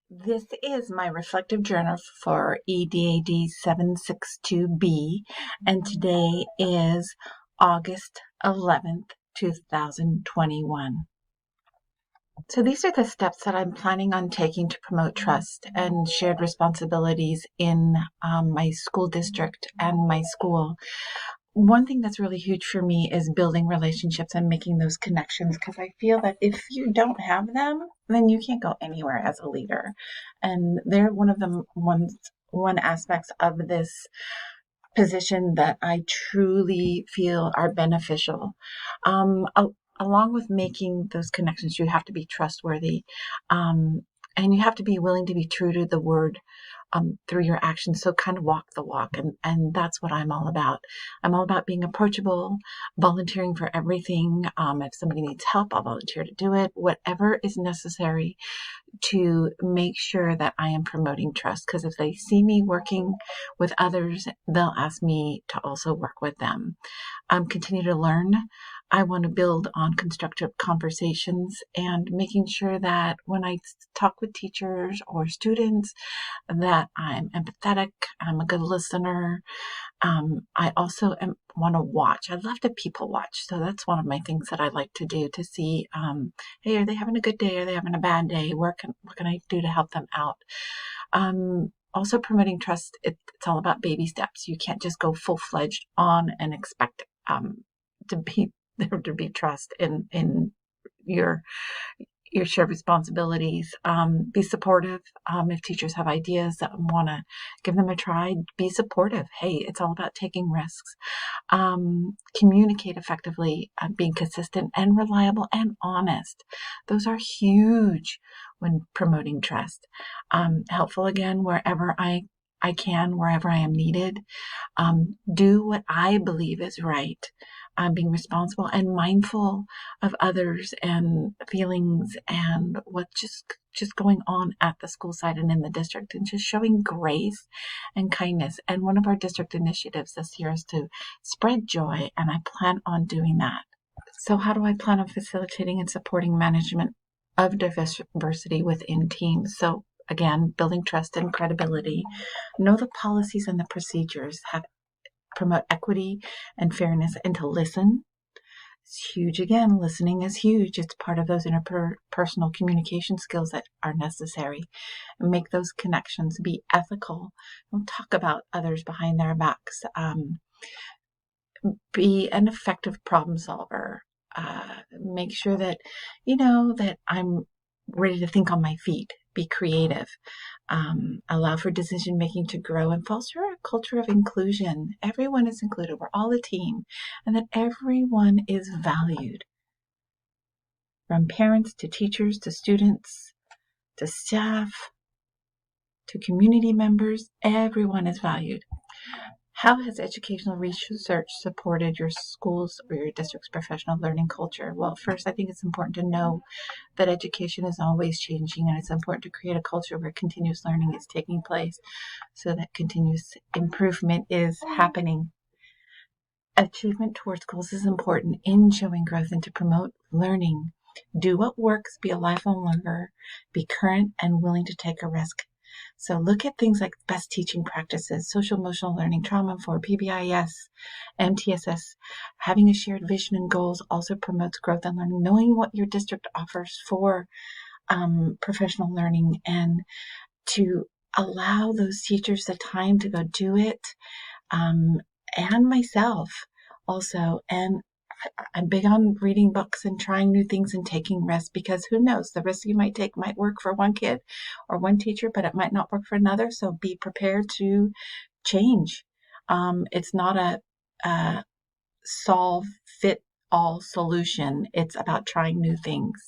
This is my reflective journal for EDAD 762B, and today is August 11th, 2021. So these are the steps that I'm planning on taking to promote trust and shared responsibilities in my school district and my school. One thing that's really huge for me is building relationships and making those connections, because I feel that if you don't have them, then you can't go anywhere as a leader. And they're one of the one aspects of this position that I truly feel are beneficial. Along with making those connections, you have to be trustworthy, and you have to be willing to be true to the word through your actions. So kind of walk the walk. And that's what I'm all about. I'm all about being approachable, volunteering for everything. If somebody needs help, I'll volunteer to do it, whatever is necessary to make sure that I am promoting trust. Because if they see me working with others, they'll ask me to also work with them. Continue to learn. I want to build on constructive conversations and making sure that when I talk with teachers or students, that I'm empathetic, I'm a good listener. I also want to watch. I love to people watch. So that's one of my things that I like to do, to see, hey, are they having a good day? Are they having a bad day? What can I do to help them out? Also promoting trust. It's all about baby steps. You can't just go full-fledged on and expect to be there to be trust in your shared responsibilities. Be supportive. If teachers have ideas that want to give them a try, be supportive. Hey, it's all about taking risks. Communicate effectively, being consistent and reliable and honest. Those are huge when promoting trust. Helpful again wherever I can, wherever I am needed. Do what I believe is right. Being responsible and mindful of others and feelings and what's just going on at the school site and in the district, and just showing grace and kindness. And one of our district initiatives this year is to spread joy, and I plan on doing that. So how do I plan on facilitating and supporting management of diversity within teams? So again, building trust and credibility. Know the policies and the procedures. Promote equity and fairness, and to listen. It's huge. Again, listening is huge. It's part of those interpersonal communication skills that are necessary. And make those connections. Be ethical. Don't talk about others behind their backs. Be an effective problem solver. Make sure that that I'm ready to think on my feet. Be creative. Allow for decision making to grow, and foster a culture of inclusion. Everyone is included. We're all a team, and that everyone is valued. From parents to teachers to students to staff to community members, everyone is valued. How has educational research supported your schools or your district's professional learning culture? Well, first, I think it's important to know that education is always changing, and it's important to create a culture where continuous learning is taking place so that continuous improvement is happening. Achievement towards goals is important in showing growth and to promote learning. Do what works, be a lifelong learner, be current and willing to take a risk. So look at things like best teaching practices, social emotional learning, trauma-informed, PBIS, MTSS. Having a shared vision and goals also promotes growth and learning. Knowing what your district offers for professional learning, and to allow those teachers the time to go do it, and myself also. And I'm big on reading books and trying new things and taking risks, because who knows, the risk you might take might work for one kid or one teacher, but it might not work for another. So be prepared to change. It's not a solve fit all solution. It's about trying new things.